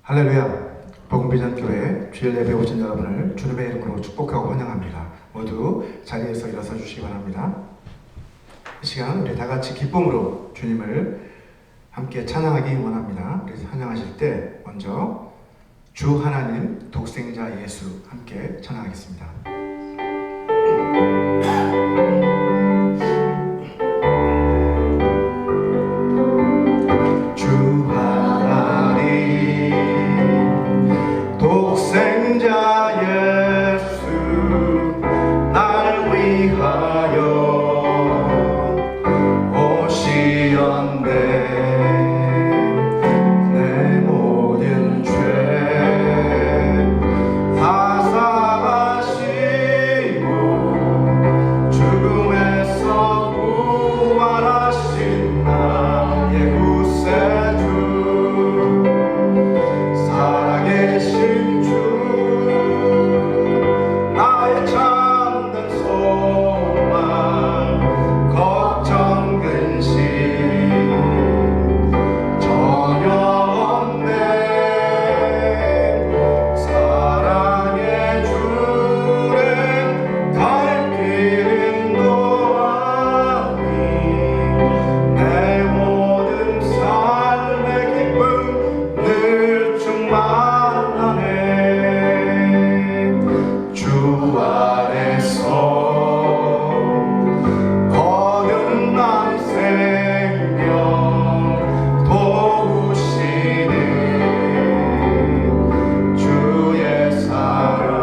할렐루야. 복음비전교회 주일 예배 오신 여러분을 주님의 이름으로 축복하고 환영합니다. 모두 자리에서 일어서 주시기 바랍니다. 이 시간 우리 다 같이 기쁨으로 주님을 함께 찬양하기 원합니다. 우리 찬양하실 때 먼저 주 하나님 독생자 예수 함께 찬양하겠습니다. 독생자 예수 날 위하여 오시었네. 내 모든 죄 다 사하시고 죽음에서 부활하신 나의 구세주 살아계신 나의 참된 소망 걱정 근심 전혀 없네. 사랑의 주는 갈 길 인도하니 내 모든 삶의 기쁨 늘 충만하네. 주 안에서 거듭난 생명 도우시는 주의 사랑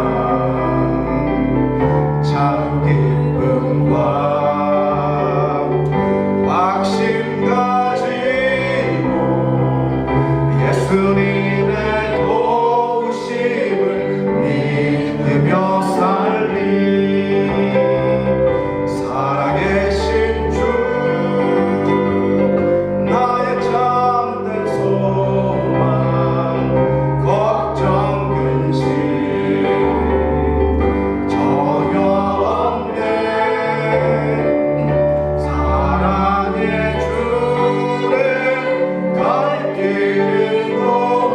참 기쁨과 확신 가지고 예수님의 도우심을 믿으며 살리. 살아계신 주 나의 참된 소망 걱정 근심 전혀 없네. 사랑의 주는 갈 길 인도하니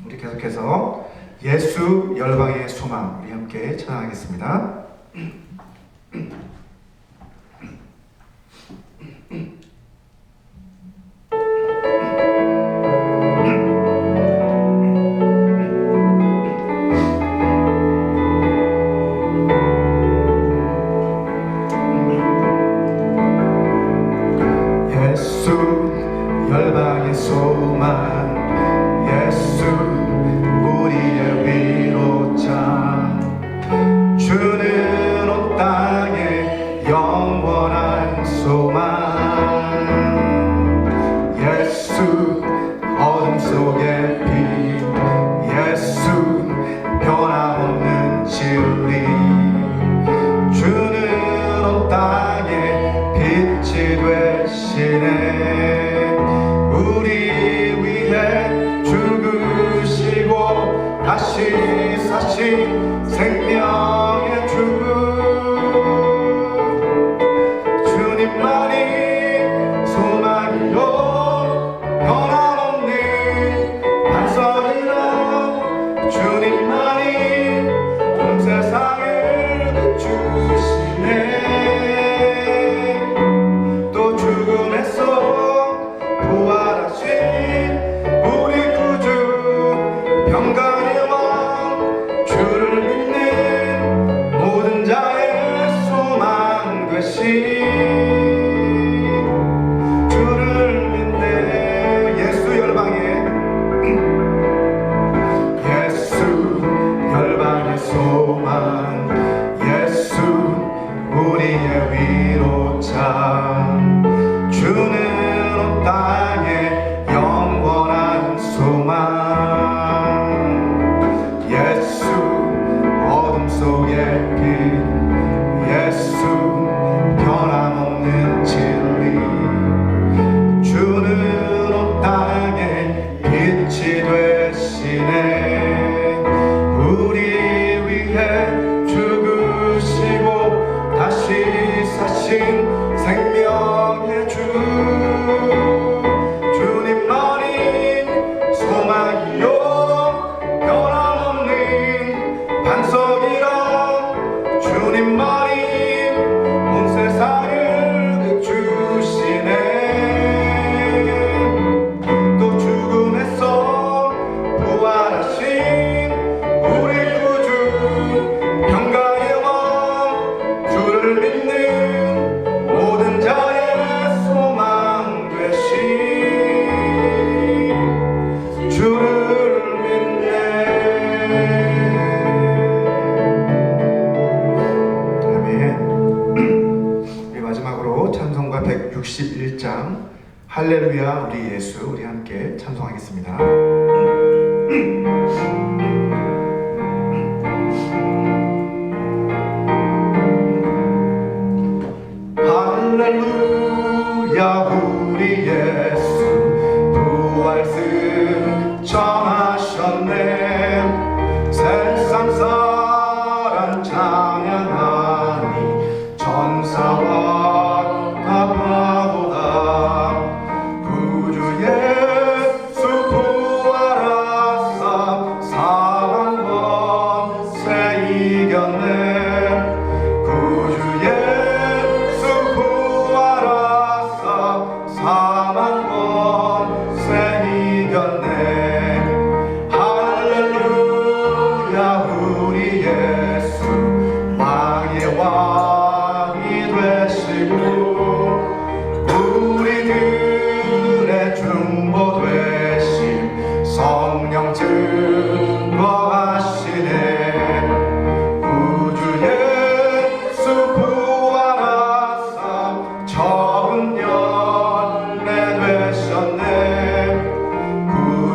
우리 계속해서 예수 열방의 소망 우리 함께 찬양하겠습니다. 열방의 소망 예수 우리의 위로자 주는 온 땅에 영원한 소망 예수 어둠 속의 빛 예수 변함없는 진리 주는 온 땅에 빛이 되시네 우리 위해 죽으시고 다시 사신 생명의 주 주님만이 소망이요 변함없는 반석이라 주님만이 온 세상을 비추시네 또 죽음에서 부활하신 우리 구주 평강의 왕 주를 믿는 모든 자의 소망 되신 주를 믿네 예수 열방의 소망 예수 우리의 위로자 주는 온 땅에 영원한 소망 예수 어둠 속의 빛 예수 변함없는 진리 주는 온 땅에 빛이 되시네 우리 위해 죽으시고 다시 사신 생명의 주 주님만이 소망이요 변함없는 반석이라 주님만이 온 세상을 비추시네 또 죽음에서 부활하신 우리 구주 평강의 왕 주를 믿는 모든 자의 소망 되신 주를 믿네 아멘. 우리 마지막으로 찬송가 161장 할렐루야 우리 예수 우리 함께 찬송하겠습니다. 할렐루야 우리 예수 부활승 전하셨네 세상 사람 찬양하니 전사와 아파도다 구주 예수 부활하사 사망 권세 이겼네 구주 예수 부활하사 사망 권세 이겼네 할렐루야 우리 예수 왕의 왕이 되시고 우리들의 중보 되심 성령 증거하시네 구주 예수 부활하사 적은 열매 되셨네 구주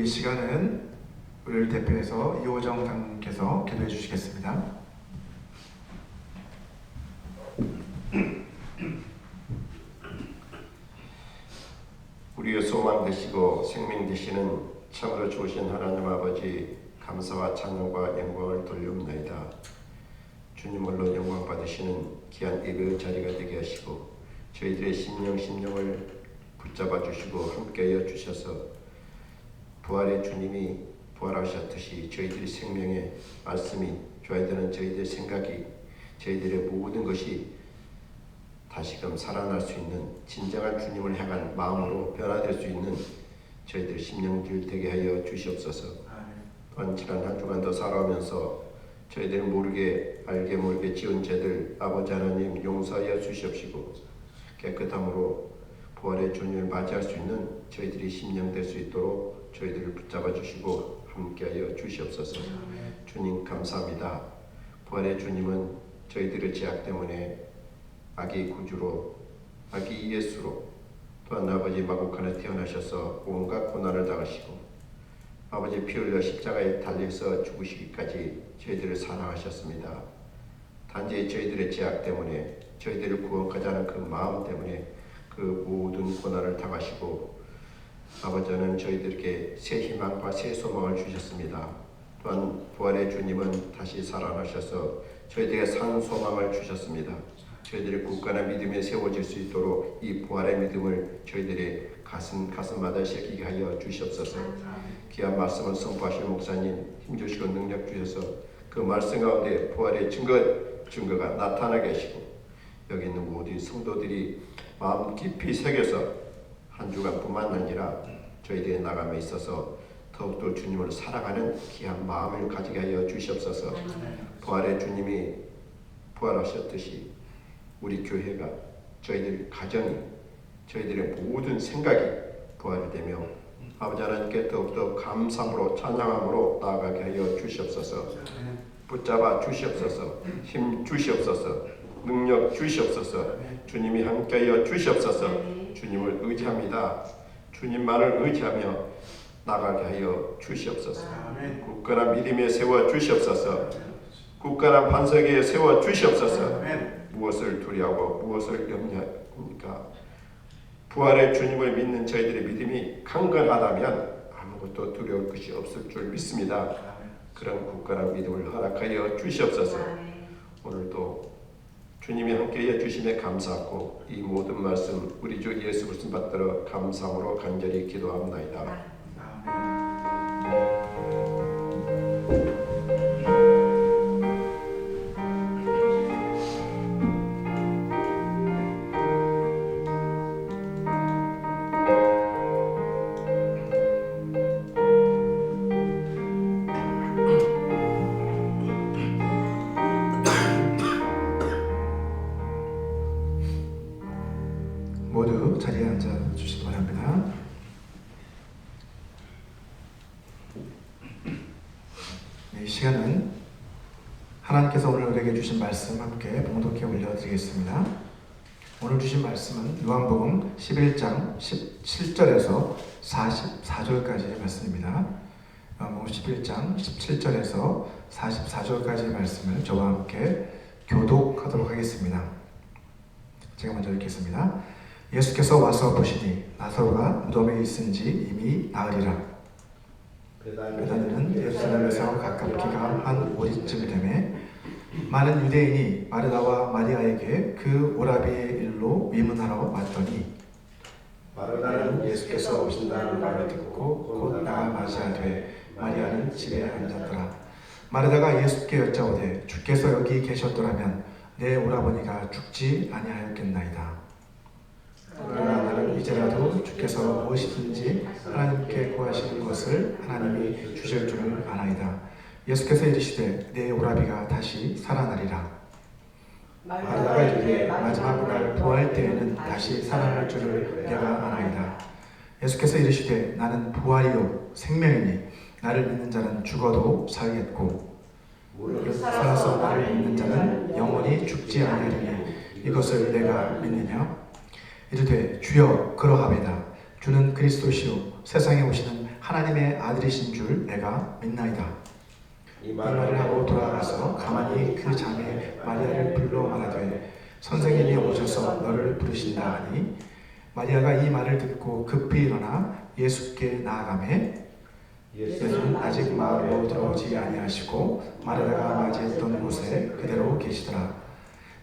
우리 이 시간은 우리를 대표해서 이호정 장님께서 기도해 주시겠습니다. 우리의 소망 되시고 생명 되시는 참으로 좋으신 하나님 아버지, 감사와 찬양과 영광을 돌려옵나이다. 주님 홀로 영광 받으시는 귀한 예배의 자리가 되게 하시고 저희들의 심령을 붙잡아 주시고 함께하여 주셔서 부활의 주님이 부활하셨듯이 저희들의 생명의 말씀이 줘야 되는 저희들의 생각이, 저희들의 모든 것이 다시금 살아날 수 있는 진정한 주님을 향한 마음으로 변화될 수 있는 저희들 심령들 되게 하여 주시옵소서. 또한 지난 한 주간도 살아오면서 저희들 알게 모르게 지은 죄들 아버지 하나님 용서하여 주시옵시고 깨끗함으로 부활의 주님을 맞이할 수 있는 저희들이 심령 될 수 있도록 저희들을 붙잡아 주시고 함께하여 주시옵소서. 주님 감사합니다. 부활의 주님은 저희들의 죄악 때문에 악의 구주로, 악의 예수로, 또한 아버지 마곡간에 태어나셔서 온갖 고난을 당하시고 아버지 피 흘려 십자가에 달려서 죽으시기까지 저희들을 사랑하셨습니다. 단지 저희들의 죄악 때문에, 저희들을 구원하자 하는 그 마음 때문에 그 모든 고난을 당하시고 아버지는 저희들에게 새 희망과 새 소망을 주셨습니다. 또한 부활의 주님은 다시 살아나셔서 저희들에게 산 소망을 주셨습니다. 저희들의 굳건한 믿음에 세워질 수 있도록 이 부활의 믿음을 저희들의 가슴마다 새기게 하여 주시옵소서. 귀한 말씀을 선포하실 목사님 힘주시고 능력 주셔서 그 말씀 가운데 부활의 증거가 나타나게 하시고 여기 있는 모든 성도들이 마음 깊이 새겨서 한 주간뿐만 아니라 저희들의 나감에 있어서 더욱더 주님을 사랑하는 귀한 마음을 가지게 하여 주시옵소서. 부활의 주님이 부활하셨듯이 우리 교회가, 저희들 가정이, 저희들의 모든 생각이 부활이 되며 아버지 하나님께 더욱더 감사함으로 찬양함으로 나아가게 하여 주시옵소서. 붙잡아 주시옵소서. 힘 주시옵소서. 능력 주시옵소서. 주님이 함께하여 주시옵소서. 주님을 의지합니다. 주님만을 의지하며 나가게 하여 주시옵소서. 굳건한 믿음에 세워 주시옵소서. 굳건한 반석에 세워 주시옵소서. 무엇을 두려워하고 무엇을 염려합니까? 부활의 주님을 믿는 저희들의 믿음이 강건하다면 아무것도 두려울 것이 없을 줄 믿습니다. 그런 굳건한 믿음을 허락하여 주시옵소서. 오늘도 주님이 함께해 주심에 감사하고 이 모든 말씀 우리 주 예수 그리스도 받들어 감사함으로 간절히 기도합나이다. 모두 자리에 앉아 주시기 바랍니다. 이 시간은 하나님께서 오늘 우리에게 주신 말씀 함께 봉독해 올려드리겠습니다. 오늘 주신 말씀은 요한복음 11장 17절에서 44절까지의 말씀입니다. 요한복음 11장 17절에서 44절까지의 말씀을 저와 함께 교독하도록 하겠습니다. 제가 먼저 읽겠습니다. 예수께서 와서 보시니 나사로가 무덤에 있은지 이미 나으리라. 베다니는 예루살렘에서 가깝기가 한 오리쯤 되매 많은 유대인이 마르다와 마리아에게 그 오라비의 일로 위문하러 왔더니 마르다는 예수께서 오신다는 말을 듣고 곧 나가 맞이하되 마리아는 집에 앉았더라. 마르다가 예수께 여짜오되 주께서 여기 계셨더라면 내 오라버니가 죽지 아니하였겠나이다. 그러나 나는 이제라도 주께서 무엇이든지 하나님께 구하시는 것을 하나님이 주실 줄을 아나이다. 예수께서 이르시되 내 오라비가 다시 살아나리라. 마르다가 이르되 마지막 날 부활 때에는 다시 살아날 줄을 내가 아나이다. 예수께서 이르시되 나는 부활이요 생명이니 나를 믿는 자는 죽어도 살겠고 무릇 살아서 나를 믿는 자는 영원히 죽지 아니하리니 이것을 내가 믿느냐? 이르되 주여 그러하배다. 주는 그리스도시요 세상에 오시는 하나님의 아들이신 줄 내가 믿나이다. 이 이 말을 하고 돌아가서 가만히 그 자매 마리아를 불러 말하되 선생님이 오셔서 너를 부르신다 하니 마리아가 이 말을 듣고 급히 일어나 예수께 나아가매 예수는 아직 마을로 들어오지 아니하시고 마리아가 맞이했던 곳에 그대로 계시더라.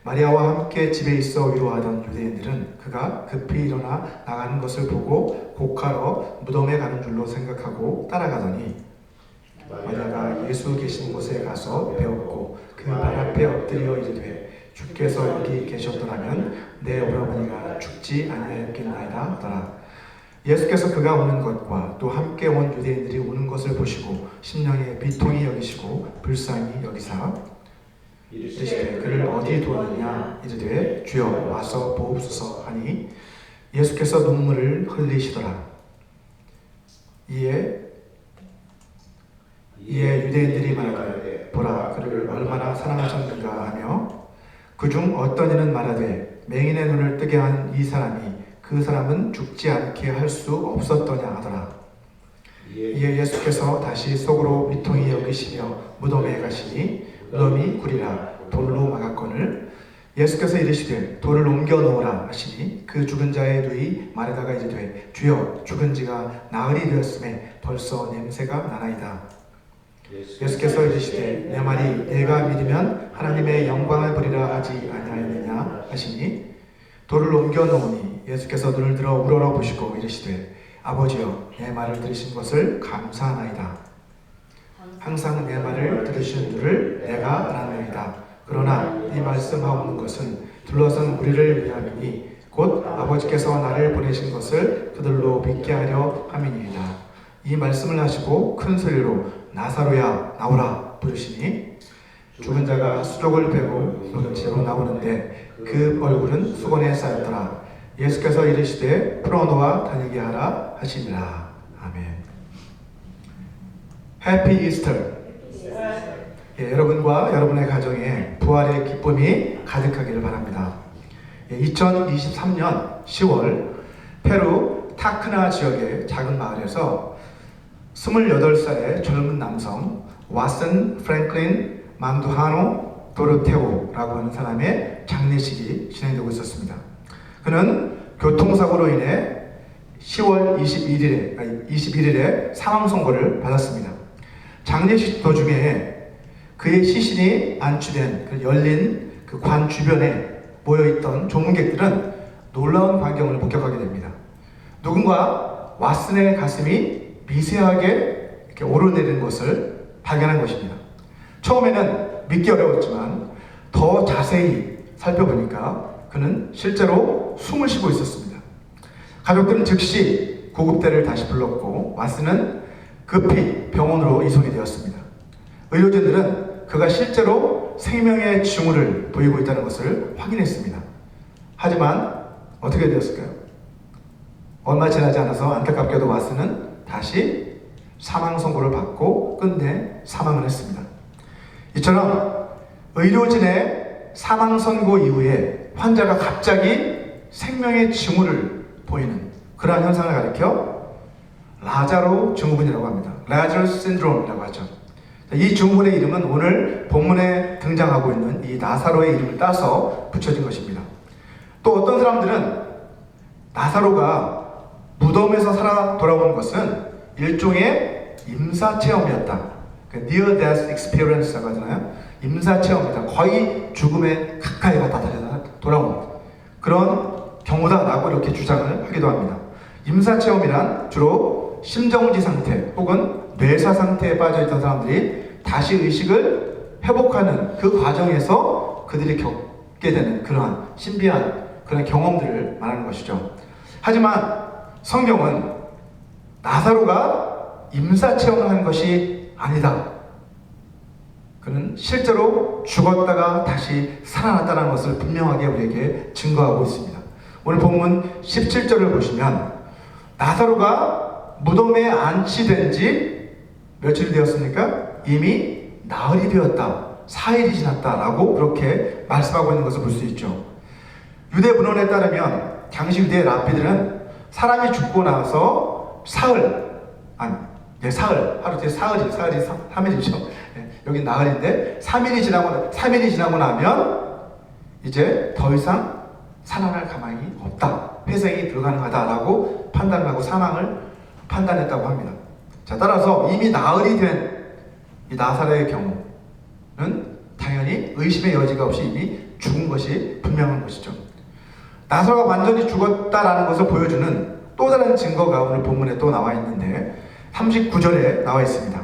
마리아와 함께 집에 있어 위로하던 유대인들은 그가 급히 일어나 나가는 것을 보고 곡하러 무덤에 가는 줄로 생각하고 따라가더니 마리아가 예수 계신 곳에 가서 배웠고 그 발 앞에 엎드려 이르되 주께서 여기 계셨더라면 내 오라버니가 죽지 아니하였겠나이다 하더라. 예수께서 그가 오는 것과 또 함께 온 유대인들이 오는 것을 보시고 심령에 비통히 여기시고 불쌍히 여기사 이르시되 그를 어디 두었느냐 이르되 주여 와서 보옵소서 하니 예수께서 눈물을 흘리시더라. 이에 유대인들이 말하되 보라 그를 얼마나 사랑하셨는가 하며 그중 어떤 이는 말하되 맹인의 눈을 뜨게 한 이 사람이 그 사람은 죽지 않게 할 수 없었더냐 하더라. 이에 예수께서 다시 속으로 비통히 여기시며 무덤에 가시니 무덤이 구리라 돌로 막았거늘 예수께서 이르시되 돌을 옮겨 놓으라 하시니 그 죽은 자의 누이 마르다가 이르되 주여 죽은 지가 나흘이 되었음에 벌써 냄새가 나나이다. 예수께서 이르시되 내 말이 내가 믿으면 하나님의 영광을 보리라 하지 아니하였느냐 하시니 돌을 옮겨 놓으니 예수께서 눈을 들어 우러러 보시고 이르시되 아버지여 내 말을 들으신 것을 감사하나이다. 항상 내 말을 들으시는 줄을 내가 알았나이다. 그러나 이 말씀하옵는 것은 둘러선 무리를 위함이니 곧 아버지께서 나를 보내신 것을 그들로 믿게 하려 함이니이다. 이 말씀을 하시고 큰 소리로 나사로야 나오라 부르시니 죽은 자가 수족을 베고 노는 채로 나오는데 그 얼굴은 수건에 쌓였더라. 예수께서 이르시되 풀어놓아 다니게 하라 하시니라. 아멘. 해피 이스터. 여러분과 여러분의 가정에 부활의 기쁨이 가득하기를 바랍니다. 2023년 10월 페루 타크나 지역의 작은 마을에서 28살의 젊은 남성 와슨 프랭클린 만두하노 도르테오라고 하는 사람의 장례식이 진행되고 있었습니다. 그는 교통사고로 인해 10월 21일에 사망 선고를 받았습니다. 장례식 도중에 그의 시신이 안치된 그 열린 그 관 주변에 모여있던 조문객들은 놀라운 광경을 목격하게 됩니다. 누군가 왓슨의 가슴이 미세하게 이렇게 오르내리는 것을 발견한 것입니다. 처음에는 믿기 어려웠지만 더 자세히 살펴보니까 그는 실제로 숨을 쉬고 있었습니다. 가족들은 즉시 구급대를 다시 불렀고 왓슨은 급히 병원으로 이송이 되었습니다. 의료진들은 그가 실제로 생명의 징후를 보이고 있다는 것을 확인했습니다. 하지만 어떻게 되었을까요? 얼마 지나지 않아서 안타깝게도 왓슨은 다시 사망 선고를 받고 끝내 사망을 했습니다. 이처럼 의료진의 사망 선고 이후에 환자가 갑자기 생명의 징후를 보이는 그러한 현상을 가리켜 라자로 증후군이라고 합니다. 라자로스 신드롬이라고 하죠. 이 증후군의 이름은 오늘 본문에 등장하고 있는 이 나사로의 이름을 따서 붙여진 것입니다. 또 어떤 사람들은 나사로가 무덤에서 살아 돌아온 것은 일종의 임사체험이었다. Near Death Experience라고 하잖아요. 임사체험이다. 거의 죽음에 가까이 갔다 돌아온 그런 경우다라고 이렇게 주장을 하기도 합니다. 임사체험이란 주로 심정지 상태 혹은 뇌사 상태에 빠져있던 사람들이 다시 의식을 회복하는 그 과정에서 그들이 겪게 되는 그러한 신비한 그런 경험들을 말하는 것이죠. 하지만 성경은 나사로가 임사체험을 한 것이 아니다. 그는 실제로 죽었다가 다시 살아났다는 것을 분명하게 우리에게 증거하고 있습니다. 오늘 본문 17절을 보시면 나사로가 무덤에 안치된 지 며칠이 되었습니까? 이미 나흘이 되었다. 4일이 지났다라고 그렇게 말씀하고 있는 것을 볼 수 있죠. 유대 문헌에 따르면 당시 유대 랍비들은 사람이 죽고 나서 사흘, 사흘, 하루 뒤에 사흘이 3일이죠. 여기 나흘인데 3일이 지나고 나면 이제 더 이상 살아날 가망이 없다. 회생이 불가능하다라고 판단하고 사망을 판단했다고 합니다. 자, 따라서 이미 나흘이 된 이 나사로의 경우는 당연히 의심의 여지가 없이 이미 죽은 것이 분명한 것이죠. 나사로가 완전히 죽었다라는 것을 보여주는 또 다른 증거가 오늘 본문에 또 나와 있는데 39절에 나와 있습니다.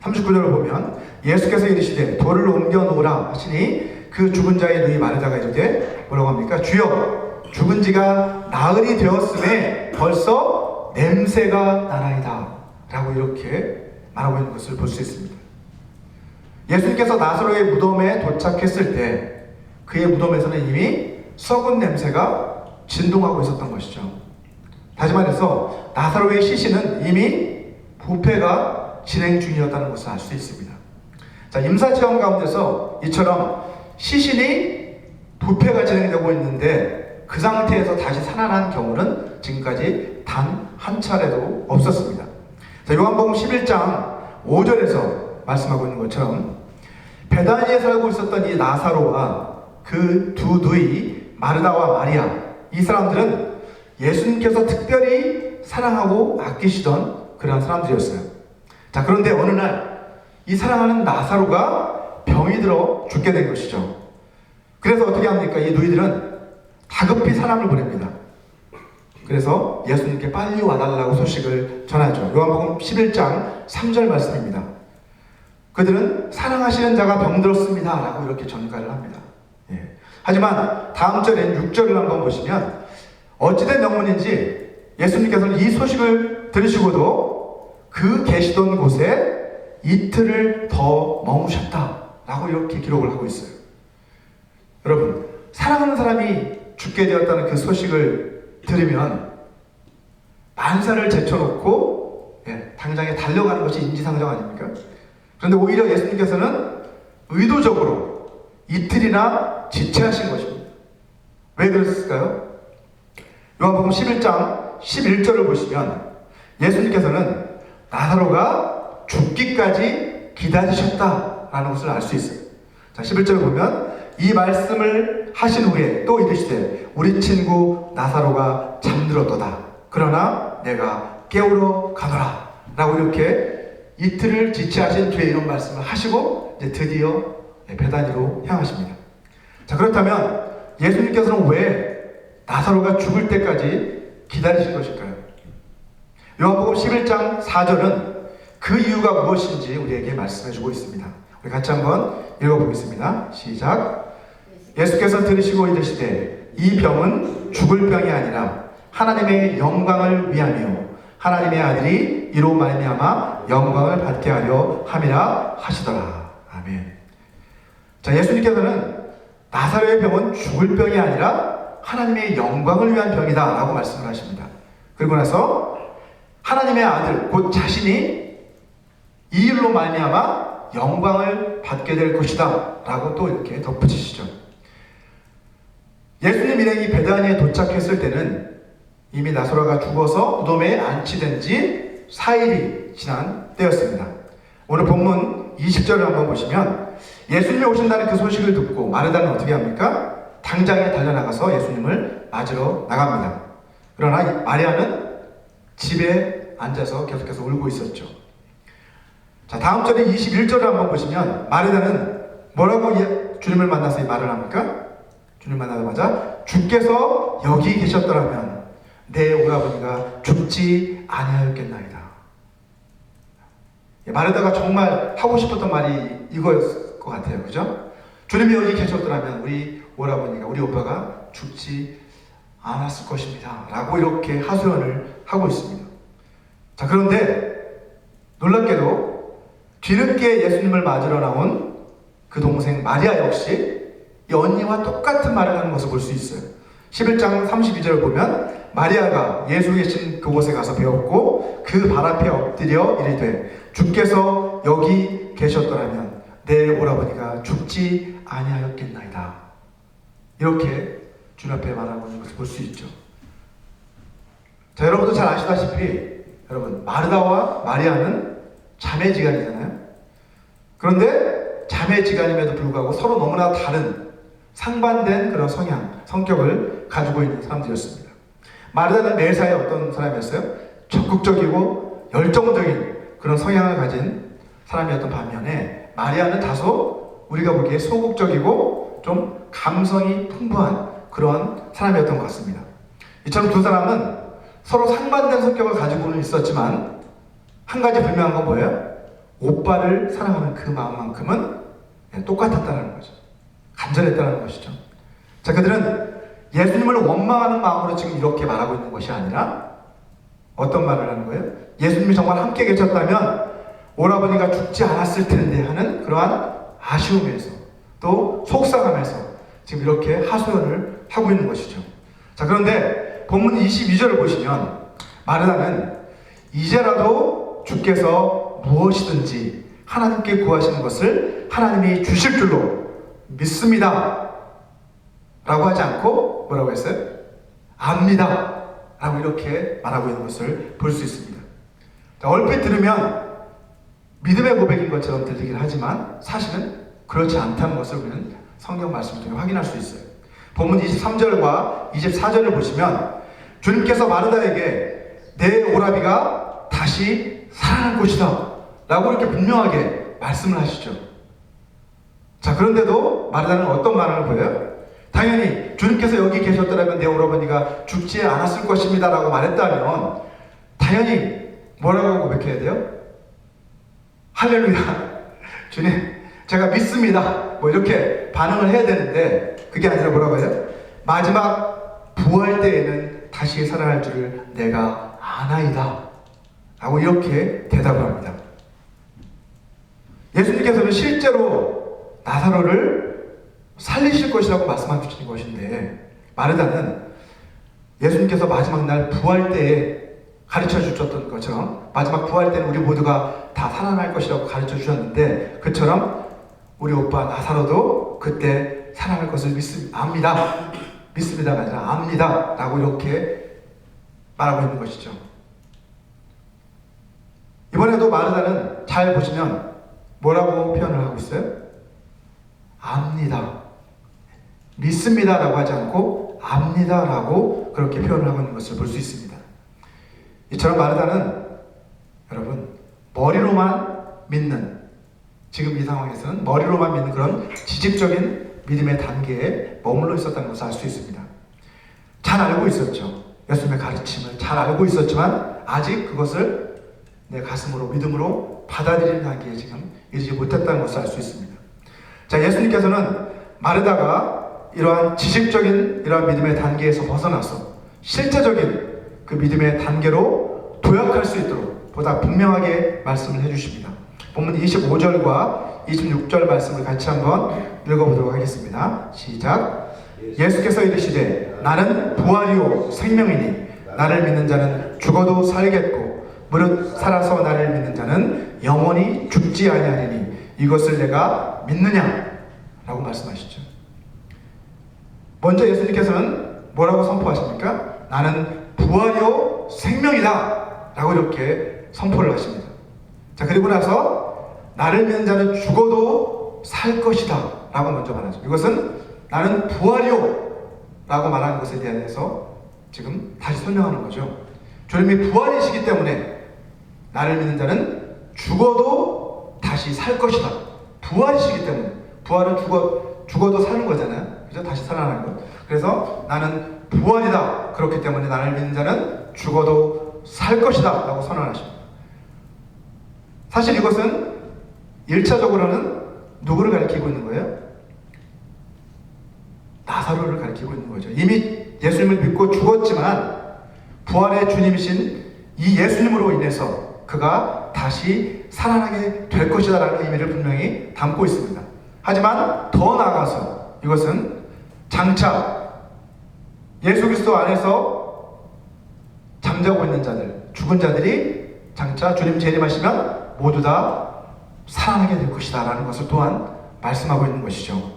39절을 보면 예수께서 이르시되 돌을 옮겨 놓으라 하시니 그 죽은 자의 누이 마르다가 이르되 뭐라고 합니까? 주여 죽은 지가 나흘이 되었음에 벌써 냄새가 나나이다 라고 이렇게 말하고 있는 것을 볼 수 있습니다. 예수님께서 나사로의 무덤에 도착했을 때 그의 무덤에서는 이미 썩은 냄새가 진동하고 있었던 것이죠. 다시 말해서 나사로의 시신은 이미 부패가 진행 중이었다는 것을 알 수 있습니다. 자, 임사체험 가운데서 이처럼 시신이 부패가 진행되고 있는데 그 상태에서 다시 살아난 경우는 지금까지 단 한 차례도 없었습니다. 자, 요한복음 11장 5절에서 말씀하고 있는 것처럼 베다니에 살고 있었던 이 나사로와 그 두 누이 마르다와 마리아, 이 사람들은 예수님께서 특별히 사랑하고 아끼시던 그런 사람들이었어요. 자, 그런데 어느 날 이 사랑하는 나사로가 병이 들어 죽게 된 것이죠. 그래서 어떻게 합니까? 이 누이들은 다급히 사람을 보냅니다. 그래서 예수님께 빨리 와달라고 소식을 전하죠. 요한복음 11장 3절 말씀입니다. 그들은 사랑하시는 자가 병들었습니다 라고 이렇게 전가를 합니다. 하지만 다음 절인 6절을 한번 보시면 어찌된 명문인지 예수님께서는 이 소식을 들으시고도 그 계시던 곳에 이틀을 더 머무셨다라고 이렇게 기록을 하고 있어요. 여러분, 사랑하는 사람이 죽게 되었다는 그 소식을 들으면 만사를 제쳐놓고 당장에 달려가는 것이 인지상정 아닙니까? 그런데 오히려 예수님께서는 의도적으로 이틀이나 지체하신 것입니다. 왜 그랬을까요? 요한복음 11장 11절을 보시면 예수님께서는 나사로가 죽기까지 기다리셨다라는 것을 알 수 있어요. 자, 11절을 보면 이 말씀을 하신 후에 또 이르시되 우리 친구 나사로가 잠들었도다. 그러나 내가 깨우러 가노라 라고 이렇게 이틀을 지체하신 뒤에 이런 말씀을 하시고 이제 드디어 베다니로 향하십니다. 자, 그렇다면 예수님께서는 왜 나사로가 죽을 때까지 기다리신 것일까요? 요한복음 11장 4절은 그 이유가 무엇인지 우리에게 말씀해주고 있습니다. 우리 같이 한번 읽어보겠습니다. 시작. 예수께서 들으시고 이르시되 이 병은 죽을 병이 아니라 하나님의 영광을 위하며 하나님의 아들이 이로 말미암아 영광을 받게 하려 함이라 하시더라. 아멘. 자, 예수님께서는 나사로의 병은 죽을 병이 아니라 하나님의 영광을 위한 병이다 라고 말씀을 하십니다. 그리고 나서 하나님의 아들 곧 자신이 이 일로 말미암아 영광을 받게 될 것이다 라고 또 이렇게 덧붙이시죠. 예수님 일행이 베다니에 도착했을 때는 이미 나사로가 죽어서 무덤에 안치된 지 4일이 지난 때였습니다. 오늘 본문 20절을 한번 보시면 예수님이 오신다는 그 소식을 듣고 마르다는 어떻게 합니까? 당장에 달려나가서 예수님을 맞으러 나갑니다. 그러나 마리아는 집에 앉아서 계속해서 울고 있었죠. 자, 다음 절에 21절을 한번 보시면 마르다는 뭐라고 주님을 만나서 이 말을 합니까? 주님 만나자마자 주께서 여기 계셨더라면 내 오라버니가 죽지 아니하였겠나이다. 마르다가 정말 하고 싶었던 말이 이거였을 것 같아요. 그죠? 주님이 여기 계셨더라면 우리 오라버니가, 우리 오빠가 죽지 않았을 것입니다 라고 이렇게 하소연을 하고 있습니다. 자, 그런데 놀랍게도 뒤늦게 예수님을 맞으러 나온 그 동생 마리아 역시 이 언니와 똑같은 말을 하는 것을 볼 수 있어요. 11장 32절을 보면 마리아가 예수 계신 그곳에 가서 배웠고 그 발 앞에 엎드려 이르되 주께서 여기 계셨더라면 내 오라버니가 죽지 아니하였겠나이다. 이렇게 주님 앞에 말하고 있는 것을 볼 수 있죠. 자, 여러분도 잘 아시다시피 여러분 마르다와 마리아는 자매지간이잖아요. 그런데 자매지간임에도 불구하고 서로 너무나 다른 상반된 그런 성향, 성격을 가지고 있는 사람들이었습니다. 마르다는 메사의 어떤 사람이었어요? 적극적이고 열정적인 그런 성향을 가진 사람이었던 반면에 마리아는 다소 우리가 보기에 소극적이고 좀 감성이 풍부한 그런 사람이었던 것 같습니다. 이처럼 두 사람은 서로 상반된 성격을 가지고는 있었지만 한 가지 분명한 건 뭐예요? 오빠를 사랑하는 그 마음만큼은 똑같았다는 거죠. 간절했다는 것이죠. 자, 그들은 예수님을 원망하는 마음으로 지금 이렇게 말하고 있는 것이 아니라 어떤 말을 하는 거예요? 예수님이 정말 함께 계셨다면 오라버니가 죽지 않았을 텐데 하는 그러한 아쉬움에서 또 속상함에서 지금 이렇게 하소연을 하고 있는 것이죠. 자, 그런데 본문 22절을 보시면 마르다는 이제라도 주께서 무엇이든지 하나님께 구하시는 것을 하나님이 주실 줄로 믿습니다 라고 하지 않고 뭐라고 했어요? 압니다 라고 이렇게 말하고 있는 것을 볼 수 있습니다. 자, 얼핏 들으면 믿음의 고백인 것처럼 들리긴 하지만 사실은 그렇지 않다는 것을 우리는 성경 말씀을 통해 확인할 수 있어요. 본문 23절과 24절을 보시면 주님께서 마르다에게 내 오라비가 다시 살아날 것이다 라고 이렇게 분명하게 말씀을 하시죠. 자, 그런데도 마르다는 어떤 반응을 보여요? 당연히 주님께서 여기 계셨더라면 내 오라버니가 죽지 않았을 것입니다 라고 말했다면 당연히 뭐라고 고백해야 돼요? 할렐루야, 주님 제가 믿습니다 뭐 이렇게 반응을 해야 되는데 그게 아니라 뭐라고 해요? 마지막 부활 때에는 다시 살아날 줄을 내가 아나이다 라고 이렇게 대답을 합니다. 예수님께서는 실제로 나사로를 살리실 것이라고 말씀하신 것인데 마르다는 예수님께서 마지막 날 부활 때에 가르쳐 주셨던 것처럼 마지막 부활 때는 우리 모두가 다 살아날 것이라고 가르쳐 주셨는데 그처럼 우리 오빠 나사로도 그때 살아날 것을 압니다. 믿습니다가 아니라 압니다 라고 이렇게 말하고 있는 것이죠. 이번에도 마르다는 잘 보시면 뭐라고 표현을 하고 있어요? 압니다. 믿습니다 라고 하지 않고 압니다 라고 그렇게 표현을 하고 있는 것을 볼 수 있습니다. 이처럼 마르다는 여러분 머리로만 믿는, 지금 이 상황에서는 머리로만 믿는 그런 지식적인 믿음의 단계에 머물러 있었다는 것을 알 수 있습니다. 잘 알고 있었죠. 예수님의 가르침을 잘 알고 있었지만 아직 그것을 내 가슴으로 믿음으로 받아들이는 단계에 지금 이르지 못했다는 것을 알 수 있습니다. 자, 예수님께서는 마르다가 이러한 지식적인 이러한 믿음의 단계에서 벗어나서 실제적인 그 믿음의 단계로 도약할 수 있도록 보다 분명하게 말씀을 해주십니다. 본문 25절과 26절 말씀을 같이 한번 읽어보도록 하겠습니다. 시작. 예수께서 이르시되 나는 부활이요 생명이니 나를 믿는 자는 죽어도 살겠고 무릇 살아서 나를 믿는 자는 영원히 죽지 아니하리니 이것을 내가 믿느냐 라고 말씀하시죠. 먼저 예수님께서는 뭐라고 선포하십니까? 나는 부활이요 생명이다 라고 이렇게 선포를 하십니다. 자, 그리고 나서 나를 믿는 자는 죽어도 살 것이다 라고 먼저 말하죠. 이것은 나는 부활이요 라고 말하는 것에 대해서 지금 다시 설명하는 거죠. 주님이 부활이시기 때문에 나를 믿는 자는 죽어도 다시 살 것이다. 부활이시기 때문에. 부활은 죽어도 사는 거잖아요. 그죠? 다시 살아나는 것. 그래서 나는 부활이다. 그렇기 때문에 나를 믿는 자는 죽어도 살 것이다 라고 선언하십니다. 사실 이것은 1차적으로는 누구를 가리키고 있는 거예요? 나사로를 가리키고 있는 거죠. 이미 예수님을 믿고 죽었지만 부활의 주님이신 이 예수님으로 인해서 그가 다시 살아나게 될 것이다 라는 의미를 분명히 담고 있습니다. 하지만 더 나아가서 이것은 장차 예수 그리스도 안에서 잠자고 있는 자들, 죽은 자들이 장차 주님 재림하시면 모두 다 살아나게 될 것이다 라는 것을 또한 말씀하고 있는 것이죠.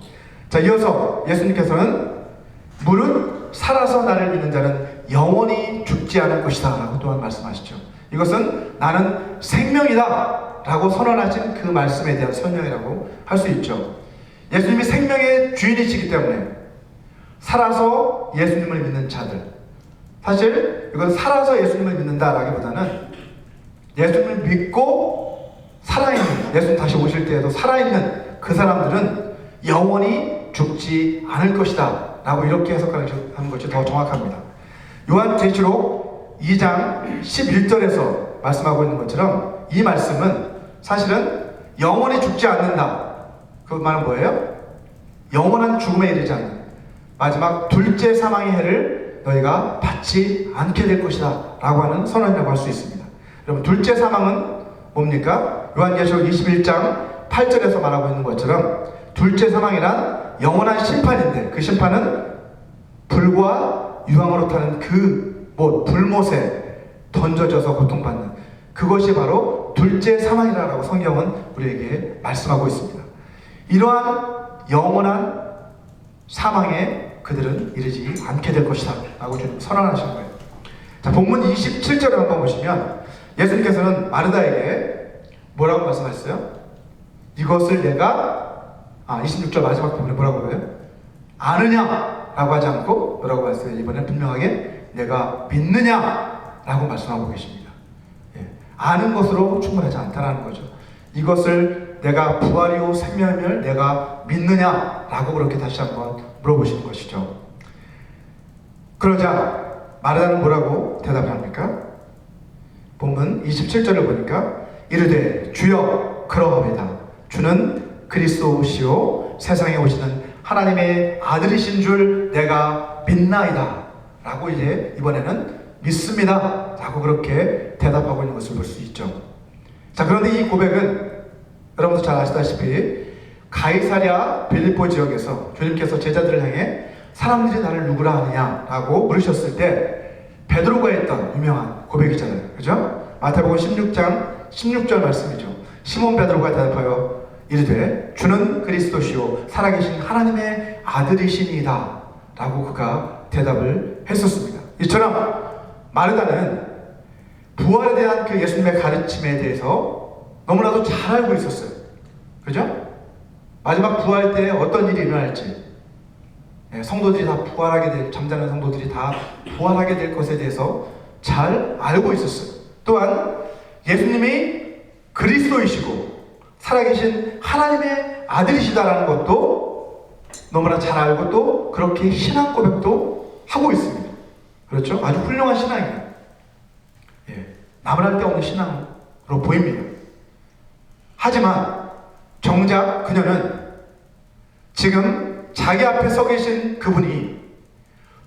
자, 이어서 예수님께서는 무릇 살아서 나를 믿는 자는 영원히 죽지 않을 것이다 라고 또한 말씀하시죠. 이것은 나는 생명이다 라고 선언하신 그 말씀에 대한 설명이라고 할 수 있죠. 예수님이 생명의 주인이시기 때문에 살아서 예수님을 믿는 자들, 사실 이건 살아서 예수님을 믿는다라기보다는 예수님을 믿고 살아있는, 예수님 다시 오실 때에도 살아있는 그 사람들은 영원히 죽지 않을 것이다 라고 이렇게 해석하는 것이 더 정확합니다. 요한계시록 2장 11절에서 말씀하고 있는 것처럼 이 말씀은 사실은 영원히 죽지 않는다. 그 말은 뭐예요? 영원한 죽음에 이르지 않는 마지막 둘째 사망의 해를 너희가 받지 않게 될 것이다 라고 하는 선언이라고 할 수 있습니다. 여러분, 둘째 사망은 뭡니까? 요한계시록 21장 8절에서 말하고 있는 것처럼 둘째 사망이란 영원한 심판인데, 그 심판은 불과 유황으로 타는 그 불못에 던져져서 고통받는 그것이 바로 둘째 사망이라고 성경은 우리에게 말씀하고 있습니다. 이러한 영원한 사망에 그들은 이르지 않게 될 것이다 라고 주님 선언하신 거예요. 자, 본문 27절을 한번 보시면 예수님께서는 마르다에게 뭐라고 말씀하셨어요? 이것을 내가 26절 마지막 부분에 뭐라고 해요? 아느냐? 라고 하지 않고 뭐라고 말씀해요? 이번엔 분명하게 내가 믿느냐? 라고 말씀하고 계십니다. 예, 아는 것으로 충분하지 않다는 거죠. 이것을 내가 부활이요 생명이며 내가 믿느냐? 라고 그렇게 다시 한번 물어보시는 것이죠. 그러자 마르다는 뭐라고 대답합니까? 본문 27절을 보니까 이르되 주여 그러하오이다. 주는 그리스도시요 세상에 오시는 하나님의 아들이신 줄 내가 믿나이다 라고 이제 이번에는 믿습니다 라고 그렇게 대답하고 있는 것을 볼 수 있죠. 자, 그런데 이 고백은 여러분도 잘 아시다시피 가이사랴 빌립보 지역에서 주님께서 제자들을 향해 사람들이 나를 누구라 하느냐 라고 물으셨을 때 베드로가 했던 유명한 고백이잖아요. 그죠? 마태복음 16장 16절 말씀이죠. 시몬 베드로가 대답하여 이르되 주는 그리스도시요 살아계신 하나님의 아들이시니이다 라고 그가 대답을 했었습니다. 이처럼 마르다는 부활에 대한 그 예수님의 가르침에 대해서 너무나도 잘 알고 있었어요. 그죠? 마지막 부활 때 어떤 일이 일어날지, 성도들이 다 부활하게 될, 잠자는 성도들이 다 부활하게 될 것에 대해서 잘 알고 있었어요. 또한 예수님이 그리스도이시고 살아계신 하나님의 아들이시다라는 것도 너무나 잘 알고 또 그렇게 신앙 고백도 하고 있습니다. 그렇죠? 아주 훌륭한 신앙이에요. 나무랄 데 없는 신앙으로 보입니다. 하지만 정작 그녀는 지금 자기 앞에 서 계신 그분이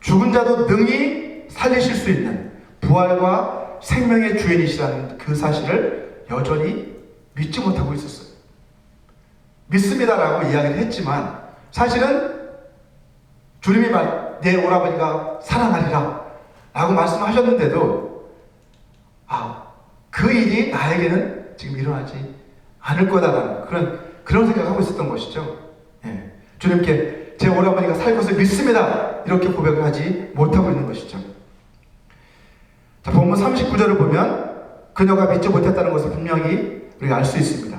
죽은 자도 능히 살리실 수 있는 부활과 생명의 주인이시라는 그 사실을 여전히 믿지 못하고 있었어요. 믿습니다라고 이야기를 했지만 사실은 주님이 내 오라버니가 살아나리라 라고 말씀하셨는데도 그 일이 나에게는 지금 일어나지 않을 거다라는 그런 생각을 하고 있었던 것이죠. 주님께 제 오라버니가 살 것을 믿습니다 이렇게 고백을 하지 못하고 있는 것이죠. 자, 본문 39절을 보면 그녀가 믿지 못했다는 것을 분명히 우리가 알 수 있습니다.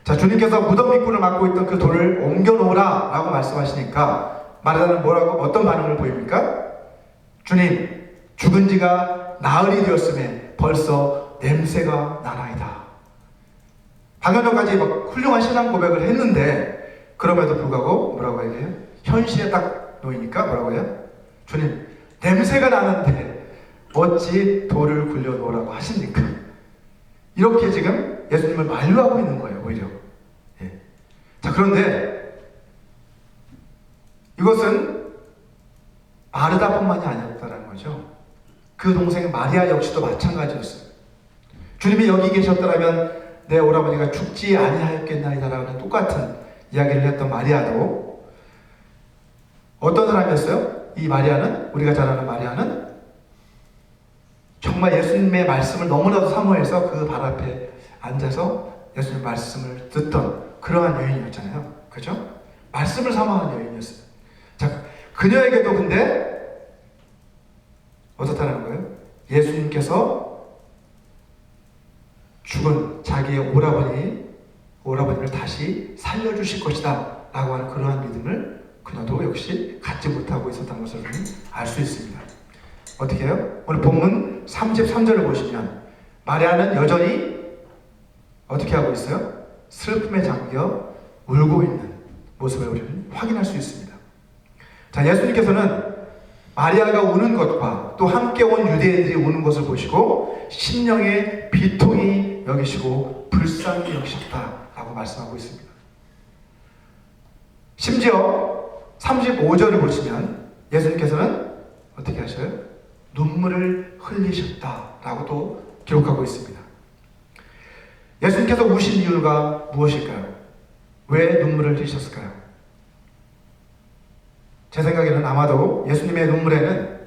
자, 주님께서 무덤 입구를 막고 있던 그 돌을 옮겨놓으라 라고 말씀하시니까 마르다는 어떤 반응을 보입니까? 주님, 죽은 지가 나흘이 되었음에 벌써 냄새가 나나이다. 방금 전까지 훌륭한 신앙 고백을 했는데 그럼에도 불구하고 뭐라고 해야 돼요? 현실에 딱 놓이니까 뭐라고 해요? 주님, 냄새가 나는데 어찌 돌을 굴려놓으라고 하십니까? 이렇게 지금 예수님을 만류하고 있는 거예요, 오히려. 자, 그런데 이것은 마르다뿐만이 아니었다는 거죠. 그 동생 마리아 역시도 마찬가지였어요. 주님이 여기 계셨더라면 내 오라버니가 죽지 아니하였겠나이다라는 똑같은 이야기를 했던 마리아도 어떤 사람이었어요? 이 마리아는, 우리가 잘 아는 마리아는 정말 예수님의 말씀을 너무나도 사모해서 그 발 앞에 앉아서 예수님의 말씀을 듣던 그러한 여인이었잖아요. 그죠? 말씀을 사모하는 여인이었어요. 자, 그녀에게도 근데 어떻다는 거예요? 예수님께서 죽은 자기의 오라버니를 다시 살려주실 것이다 라고 하는 그러한 믿음을 그녀도 역시 갖지 못하고 있었다는 것을 알 수 있습니다. 어떻게 해요? 오늘 본문 33절을 보시면 마리아는 여전히 어떻게 하고 있어요? 슬픔에 잠겨 울고 있는 모습을 우리는 확인할 수 있습니다. 자, 예수님께서는 마리아가 우는 것과 또 함께 온 유대인들이 우는 것을 보시고 심령의 비통이 여기시고 불쌍히 여기셨다라고 말씀하고 있습니다. 심지어 35절을 보시면 예수님께서는 어떻게 하셔요? 눈물을 흘리셨다라고 또 기록하고 있습니다. 예수님께서 우신 이유가 무엇일까요? 왜 눈물을 흘리셨을까요? 제 생각에는 아마도 예수님의 눈물에는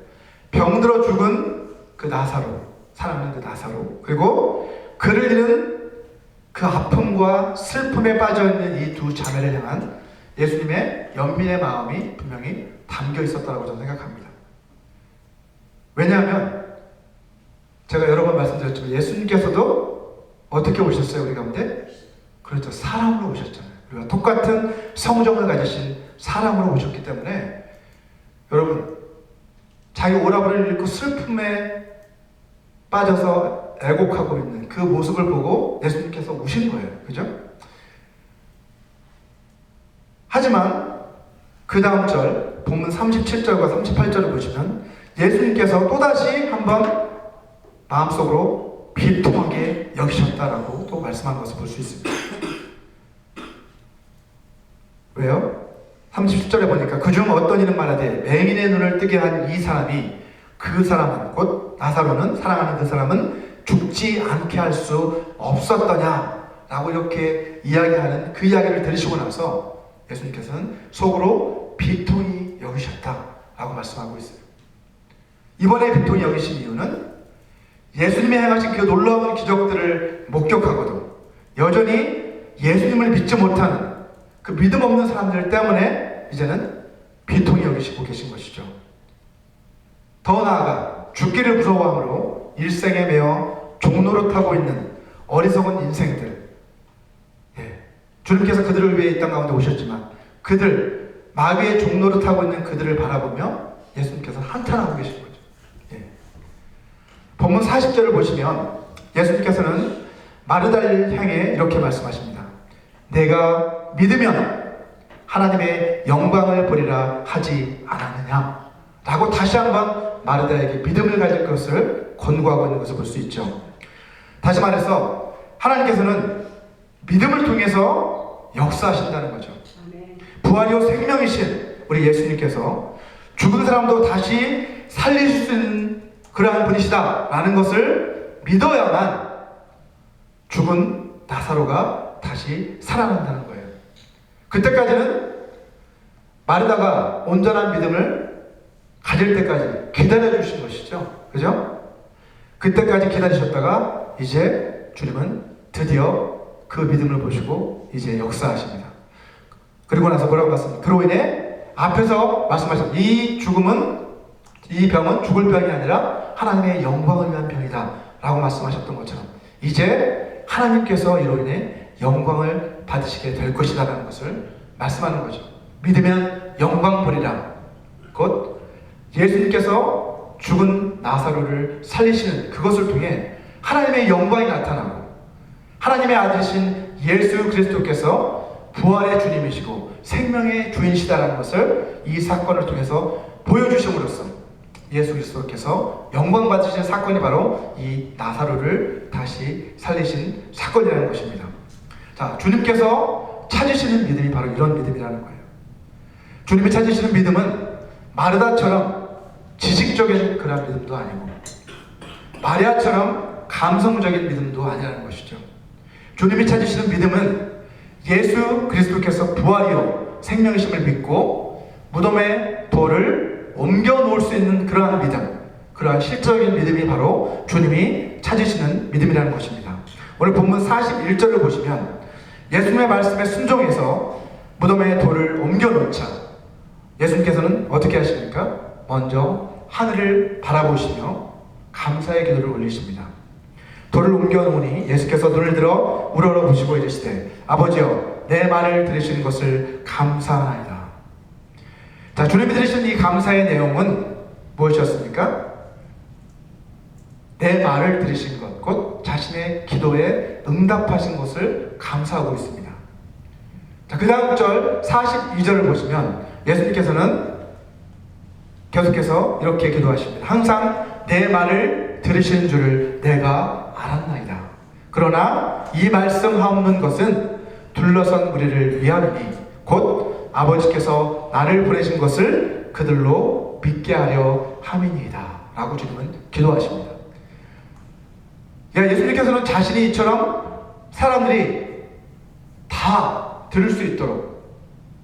병들어 죽은 그 나사로, 사랑하는 그 나사로, 그리고 그를 잃은 그 아픔과 슬픔에 빠져있는 이 두 자매를 향한 예수님의 연민의 마음이 분명히 담겨 있었다고 저는 생각합니다. 왜냐하면 제가 여러 번 말씀드렸지만 예수님께서도 어떻게 오셨어요? 우리 가운데? 그렇죠. 사람으로 오셨잖아요. 우리가 똑같은 성정을 가지신 사람으로 오셨기 때문에 여러분, 자기 오라버니를 잃고 슬픔에 빠져서 애곡하고 있는 그 모습을 보고 예수님께서 우신 거예요. 그죠? 하지만 그 다음 절 본문 37절과 38절을 보시면 예수님께서 또다시 한번 마음속으로 비통하게 여기셨다라고 또 말씀한 것을 볼 수 있습니다. 왜요? 37절에 보니까 그중 어떤 이는 말하되 맹인의 눈을 뜨게 한 이 사람이 그 사람은 곧 나사로는 사랑하는 그 사람은 죽지 않게 할 수 없었더냐 라고 이렇게 이야기하는 그 이야기를 들으시고 나서 예수님께서는 속으로 비통히 여기셨다라고 말씀하고 있어요. 이번에 비통히 여기신 이유는 예수님이 행하신 그 놀라운 기적들을 목격하고도 여전히 예수님을 믿지 못하는 그 믿음 없는 사람들 때문에 이제는 비통히 여기시고 계신 것이죠. 더 나아가 죽기를 무서워함으로 일생에 매어 종노릇하고 있는 어리석은 인생들, 주님께서 그들을 위해 이 땅 가운데 오셨지만 그들, 마귀의 종노릇하고 있는 그들을 바라보며 예수님께서 한탄하고 계신 거죠. 본문 40절을 보시면 예수님께서는 마르다를 향해 이렇게 말씀하십니다. 내가 믿으면 하나님의 영광을 보리라 하지 않았느냐 라고 다시 한번 마르다에게 믿음을 가질 것을 권고하고 있는 것을 볼 수 있죠. 다시 말해서 하나님께서는 믿음을 통해서 역사하신다는 거죠. 부활이요 생명이신 우리 예수님께서 죽은 사람도 다시 살릴 수 있는 그러한 분이시다 라는 것을 믿어야만 죽은 나사로가 다시 살아난다는 거예요. 그때까지는 마르다가 온전한 믿음을 가질 때까지 기다려주신 것이죠. 그죠? 그때까지 기다리셨다가 이제 주님은 드디어 그 믿음을 보시고 이제 역사하십니다. 그리고 나서 뭐라고 말씀합니까? 그로 인해 앞에서 말씀하셨던 이 죽음은, 이 병은 죽을 병이 아니라 하나님의 영광을 위한 병이다 라고 말씀하셨던 것처럼 이제 하나님께서 이로 인해 영광을 받으시게 될 것이다 라는 것을 말씀하는 거죠. 믿으면 영광 보리라. 곧 예수님께서 죽은 나사로를 살리시는 그것을 통해 하나님의 영광이 나타나고 하나님의 아들이신 예수 그리스도께서 부활의 주님이시고 생명의 주인이시다라는 것을 이 사건을 통해서 보여주심으로써 예수 그리스도께서 영광 받으신 사건이 바로 이 나사로를 다시 살리신 사건이라는 것입니다. 자, 주님께서 찾으시는 믿음이 바로 이런 믿음이라는 거예요. 주님이 찾으시는 믿음은 마르다처럼 지식적인 그런 믿음도 아니고 마리아처럼 감성적인 믿음도 아니라는 것이죠. 주님이 찾으시는 믿음은 예수 그리스도께서 부활이요 생명이심을 믿고 무덤의 돌을 옮겨 놓을 수 있는 그러한 믿음, 그러한 실적인 믿음이 바로 주님이 찾으시는 믿음이라는 것입니다. 오늘 본문 41절을 보시면 예수님의 말씀에 순종해서 무덤의 돌을 옮겨 놓자 예수님께서는 어떻게 하십니까? 먼저 하늘을 바라보시며 감사의 기도를 올리십니다. 돌을 옮겨 놓으니 예수께서 눈을 들어 우러러 보시고 이르시되 아버지여 내 말을 들으시는 것을 감사하나이다. 자, 주님이 들으신 이 감사의 내용은 무엇이었습니까? 내 말을 들으신 것, 곧 자신의 기도에 응답하신 것을 감사하고 있습니다. 자, 그 다음 절 42절을 보시면 예수님께서는 계속해서 이렇게 기도하십니다. 항상 내 말을 들으시는 줄을 내가 알았나이다. 그러나 이 말씀하옵는 것은 둘러선 무리를 위함이니 곧 아버지께서 나를 보내신 것을 그들로 믿게 하려 함이니이다. 라고 주님은 기도하십니다. 예수님께서는 자신이 이처럼 사람들이 다 들을 수 있도록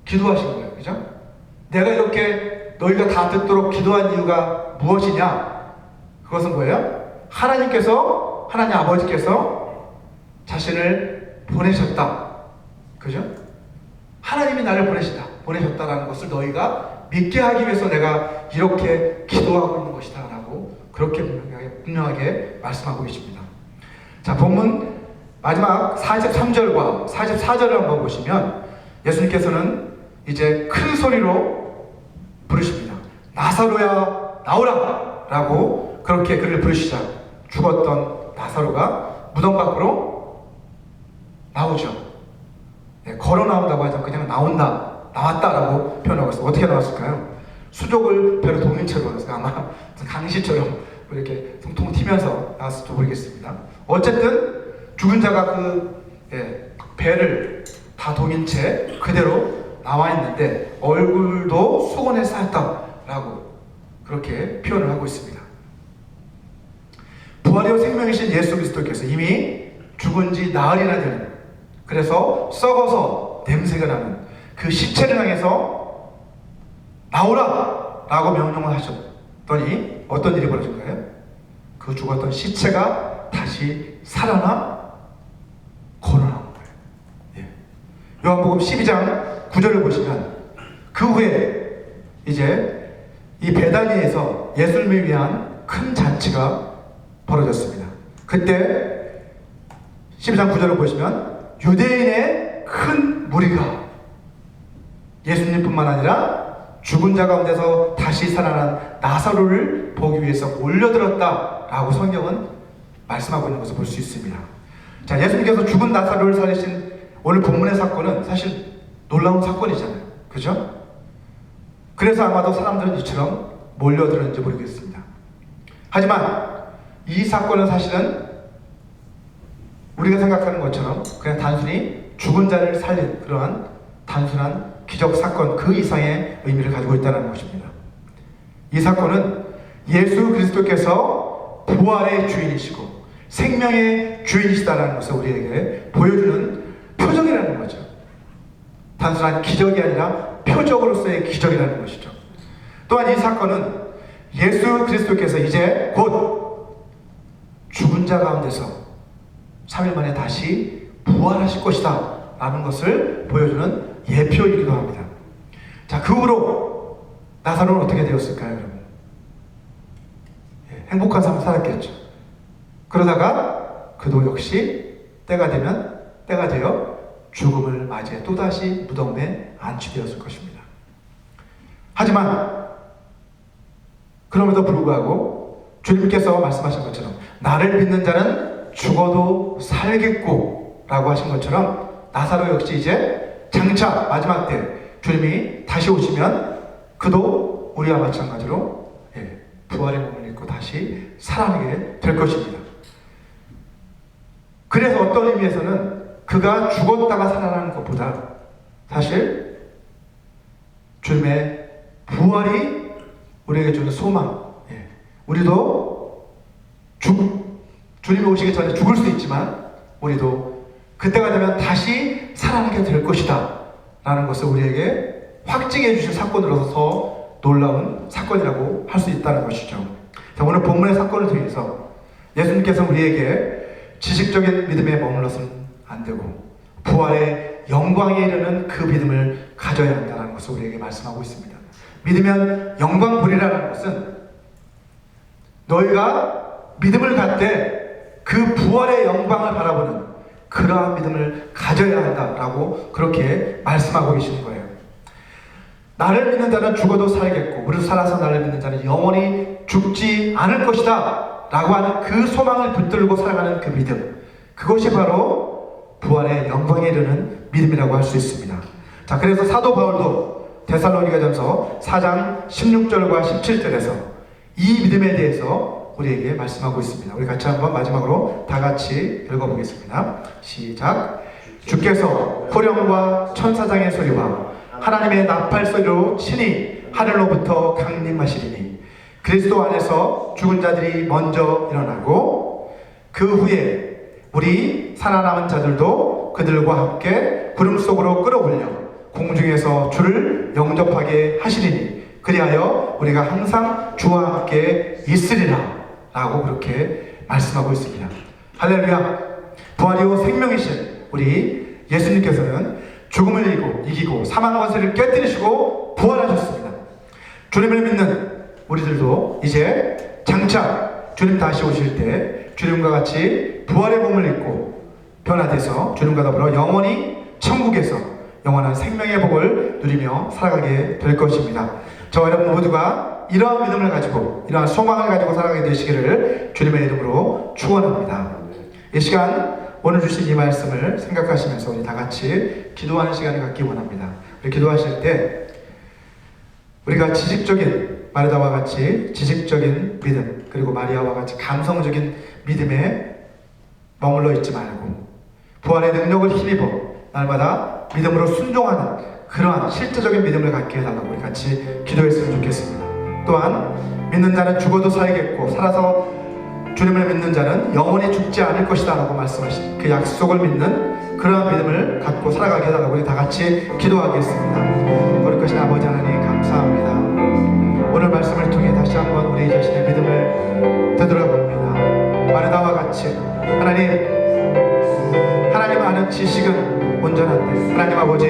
기도하신 거예요. 그죠? 내가 이렇게 너희가 다 듣도록 기도한 이유가 무엇이냐? 그것은 뭐예요? 하나님 아버지께서 자신을 보내셨다. 그죠? 하나님이 나를 보내셨다라는 것을 너희가 믿게 하기 위해서 내가 이렇게 기도하고 있는 것이다. 라고 그렇게 분명하게 말씀하고 계십니다. 자, 본문 마지막 43절과 44절을 한번 보시면 예수님께서는 이제 큰 소리로 부르십니다. 나사로야 나오라! 라고 그렇게 그를 부르시자 죽었던 나사로가 무덤 밖으로 나오죠. 네, 걸어 나온다고 하죠. 그냥 나왔다라고 표현하고 있어요. 어떻게 나왔을까요? 수족을 배로 동인채로 나왔어요. 아마 강시처럼 이렇게 통통 튀면서 나왔을지 모르겠습니다. 어쨌든 죽은 자가 배를 다 동인 채 그대로 나와 있는데 얼굴도 수건에 쌓였다라고 그렇게 표현을 하고 있습니다. 부활이요 생명이신 예수 그리스도께서 이미 죽은 지 나흘이나 되는, 그래서 썩어서 냄새가 나는 그 시체를 향해서 나오라! 라고 명령을 하셨더니 어떤 일이 벌어진가요? 그 죽었던 시체가 다시 살아나 걸어나온 거예요. 예. 요한복음 12장 9절을 보시면 그 후에 이제 이 베다니에서 예수님을 위한 큰 잔치가 벌어졌습니다. 그때 12장 9절을 보시면 유대인의 큰 무리가 예수님뿐만 아니라 죽은 자 가운데서 다시 살아난 나사로를 보기 위해서 몰려들었다라고 성경은 말씀하고 있는 것을 볼 수 있습니다. 자, 예수님께서 죽은 나사로를 살리신 오늘 본문의 사건은 사실 놀라운 사건이잖아요. 그죠? 그래서 아마도 사람들은 이처럼 몰려들었는지 모르겠습니다. 하지만 이 사건은 사실은 우리가 생각하는 것처럼 그냥 단순히 죽은 자를 살린 그러한 단순한 기적 사건 그 이상의 의미를 가지고 있다는 것입니다. 이 사건은 예수 그리스도께서 부활의 주인이시고 생명의 주인이시다라는 것을 우리에게 보여주는 표적이라는 거죠. 단순한 기적이 아니라 표적으로서의 기적이라는 것이죠. 또한 이 사건은 예수 그리스도께서 이제 곧 죽은 자 가운데서 3일 만에 다시 부활하실 것이다 라는 것을 보여주는 예표이기도 합니다. 자, 그 후로 나사로는 어떻게 되었을까요, 여러분? 행복한 삶을 살았겠죠. 그러다가 그도 역시 때가 되어 죽음을 맞이해 또다시 무덤에 안치되었을 것입니다. 하지만 그럼에도 불구하고 주님께서 말씀하신 것처럼 나를 믿는 자는 죽어도 살겠고 라고 하신 것처럼 나사로 역시 이제 장차 마지막 때 주님이 다시 오시면 그도 우리와 마찬가지로 부활의 몸을 입고 다시 살아나게 될 것입니다. 그래서 어떤 의미에서는 그가 죽었다가 살아나는 것보다 사실 주님의 부활이 우리에게 주는 소망, 우리도 주님이 오시기 전에 죽을 수 있지만 우리도 그때가 되면 다시 살아나게 될 것이다 라는 것을 우리에게 확증해 주신 사건으로서 더 놀라운 사건이라고 할 수 있다는 것이죠. 자, 오늘 본문의 사건을 통해서 예수님께서 우리에게 지식적인 믿음에 머물러서는 안 되고 부활의 영광에 이르는 그 믿음을 가져야 한다는 것을 우리에게 말씀하고 있습니다. 믿으면 영광 보리라는 것은 너희가 믿음을 갖되 그 부활의 영광을 바라보는 그러한 믿음을 가져야 한다라고 그렇게 말씀하고 계시는 거예요. 나를 믿는 자는 죽어도 살겠고 우리 살아서 나를 믿는 자는 영원히 죽지 않을 것이다 라고 하는 그 소망을 붙들고 살아가는 그 믿음, 그것이 바로 부활의 영광에 이르는 믿음이라고 할 수 있습니다. 자, 그래서 사도 바울도 데살로니가전서 4장 16절과 17절에서 이 믿음에 대해서 우리에게 말씀하고 있습니다. 우리 같이 한번 마지막으로 다 같이 읽어보겠습니다. 시작. 주께서 호령과 천사장의 소리와 하나님의 나팔 소리로 친히 하늘로부터 강림하시리니 그리스도 안에서 죽은 자들이 먼저 일어나고 그 후에 우리 살아남은 자들도 그들과 함께 구름 속으로 끌어올려 공중에서 주를 영접하게 하시리니 그리하여 우리가 항상 주와 함께 있으리라 라고 그렇게 말씀하고 있습니다. 할렐루야. 부활이요 생명이신 우리 예수님께서는 죽음을 이기고 사망 권세를 깨뜨리시고 부활하셨습니다. 주님을 믿는 우리들도 이제 장차 주님 다시 오실 때 주님과 같이 부활의 몸을 입고 변화돼서 주님과 더불어 영원히 천국에서 영원한 생명의 복을 누리며 살아가게 될 것입니다. 저와 여러분 모두가 이러한 믿음을 가지고 이러한 소망을 가지고 살아가게 되시기를 주님의 이름으로 축원합니다. 이 시간 오늘 주신 이 말씀을 생각하시면서 우리 다 같이 기도하는 시간을 갖기 원합니다. 우리 기도하실 때 우리가 지식적인 마르다와 같이 지식적인 믿음, 그리고 마리아와 같이 감성적인 믿음에 머물러 있지 말고 부활의 능력을 힘입어 날마다 믿음으로 순종하는 그러한 실제적인 믿음을 갖게 해달라고 우리 같이 기도했으면 좋겠습니다. 또한 믿는 자는 죽어도 살겠고 살아서 주님을 믿는 자는 영원히 죽지 않을 것이다 라고 말씀하신 그 약속을 믿는 그러한 믿음을 갖고 살아가게 해달라고 우리 다 같이 기도하겠습니다. 거룩하신 아버지 하나님 감사합니다. 오늘 말씀을 통해 다시 한번 우리 자신의 믿음을 되돌아봅니다. 마르다와 같이 하나님 아는 지식은 온전한데 하나님 아버지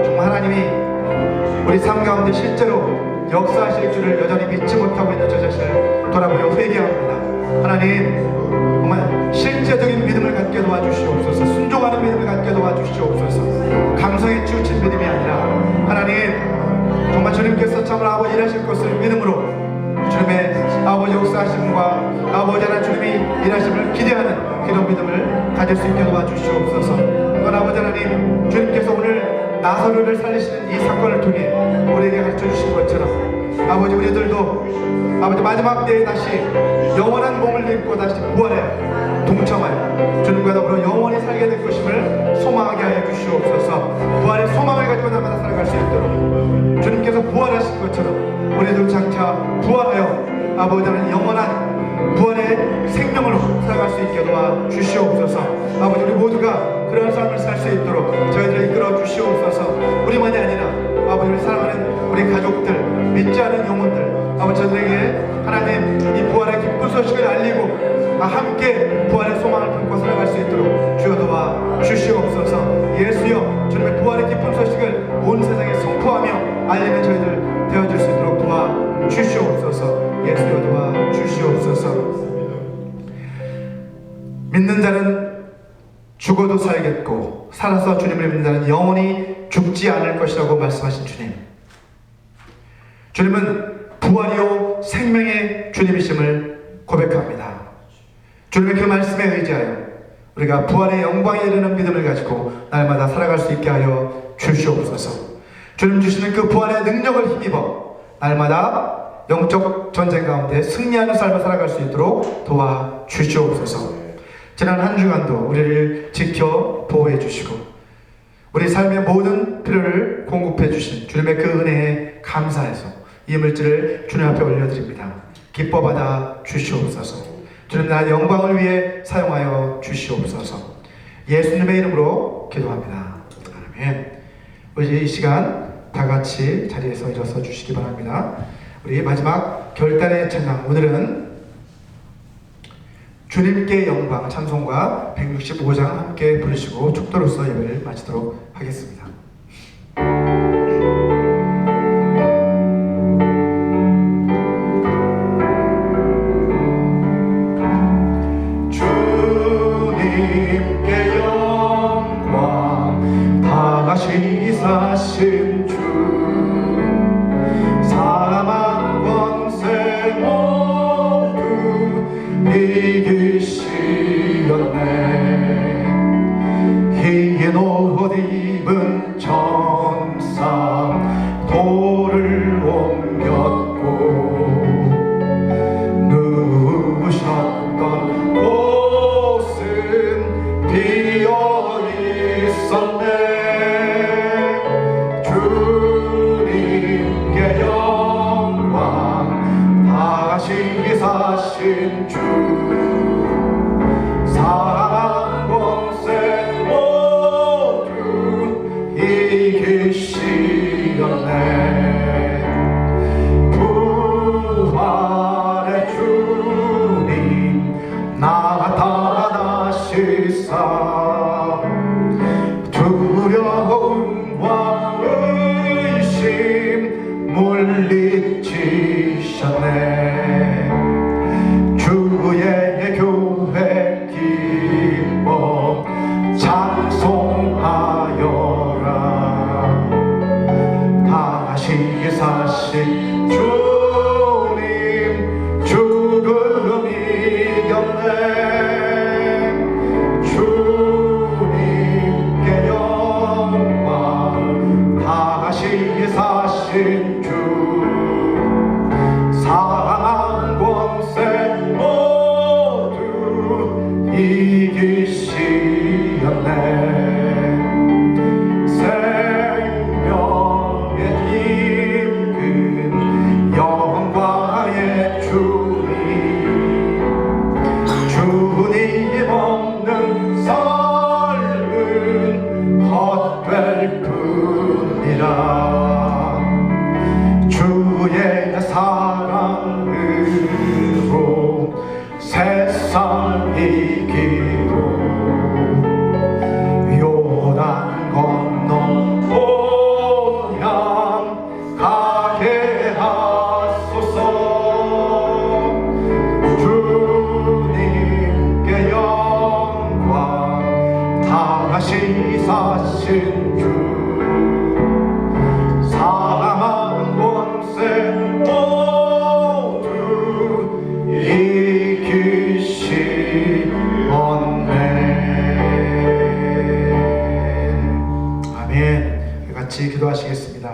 정말 하나님이 우리 삶 가운데 실제로 역사하실 줄을 여전히 믿지 못하고 있는 저 자신을 돌아보며 회개합니다. 하나님 정말 실제적인 믿음을 갖게 도와주시옵소서. 순종하는 믿음을 갖게 도와주시옵소서. 감성에 치우친 믿음이 아니라 하나님 정말 주님께서 참으로 아버지 일하실 것을 믿음으로 주님의 아버지 역사하심과 아버지 하나님 주님이 일하심을 기대하는 그런 믿음을 가질 수 있게 도와주시옵소서. 또한 아버지 하나님 주님께서 오늘 나사로를 살리시는 이 사건을 통해 우리에게 가르쳐 주신 것처럼 아버지 우리들도 아버지 마지막 때에 다시 영원한 몸을 입고 다시 부활해 동참하여 주님과 더불어 영원히 살게 될 것임을 소망하게 하여 주시옵소서. 부활의 소망을 가지고 날마다 살아갈 수 있도록 주님께서 부활하신 것처럼 우리들 장차 부활하여 아버지 하나님 영원한 부활의 생명으로 살아갈 수 있게 도와주시옵소서. 아버지 우리 모두가 그런 삶을 살 수 있도록 저희들을 이끌어 주시옵소서. 우리만이 아니라 아버지를 사랑하는 우리 가족들, 믿지 않은 영혼들 아버지 저들에게 하나님 이 부활의 기쁜 소식을 알리고 함께 부활의 소망을 품고 살아갈 수 있도록 주여 도와 주시옵소서. 예수여 주님의 부활의 기쁜 소식을 온 세상에 선포하며 알리는 저희들 되어줄 수 있도록 도와 주시옵소서. 예수여 도와 주시옵소서. 믿는 자는 죽어도 살겠고 살아서 주님을 믿는 자는 영원히 죽지 않을 것이라고 말씀하신 주님, 주님은 부활이요 생명의 주님이심을 고백합니다. 주님의 그 말씀에 의지하여 우리가 부활의 영광에 이르는 믿음을 가지고 날마다 살아갈 수 있게 하여 주시옵소서. 주님 주시는 그 부활의 능력을 힘입어 날마다 영적 전쟁 가운데 승리하는 삶을 살아갈 수 있도록 도와주시옵소서. 지난 한 주간도 우리를 지켜 보호해 주시고 우리 삶의 모든 필요를 공급해 주신 주님의 그 은혜에 감사해서 이 물질을 주님 앞에 올려드립니다. 기뻐 받아 주시옵소서. 주님 나의 영광을 위해 사용하여 주시옵소서. 예수님의 이름으로 기도합니다. 아멘. 우리 이 시간 다 같이 자리에서 일어서 주시기 바랍니다. 우리 마지막 결단의 찬양, 오늘은 주님께 영광 찬송가 165장 함께 부르시고 축도로서 예배를 마치도록 하겠습니다. 주님께 다시 사신 주 사망 권세 모두 이기시었네. 흰 옷 입은 천사 돌을 옮겼고 누우셨던 곳은 비어 있었네. 주님께 영광 다시 사신 주 사망 권세 모두 이기시었네. 부활의 주님 나타나시사 두려움과 의심 물리치셨네. 주의 교회 기뻐 찬송하여라. 다시 사신 주님 죽음 이겼네. 주님께 영광 다시 사신 주 사망 권세 모두 이기시었네. 생명의 힘은 영광의 주님 주님 없는 삶은 헛될 뿐이라. 주의 사랑으로 세상 이기고 요단 건너 본향 가게 하소서. 주님께 영광 다시 사신 주 사망 권세 모두 이기시었네. 아멘. 같이 기도하시겠습니다.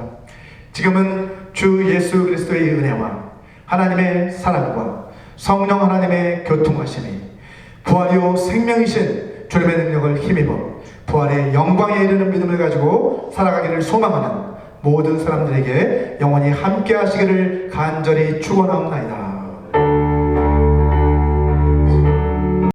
지금은 주 예수 그리스도의 은혜와 하나님의 사랑과 성령 하나님의 교통하심이 부활이요 생명이신 주님의 능력을 힘입어 부활의 영광에 이르는 믿음을 가지고 살아가기를 소망하는 모든 사람들에게 영원히 함께 하시기를 간절히 축원하옵나이다.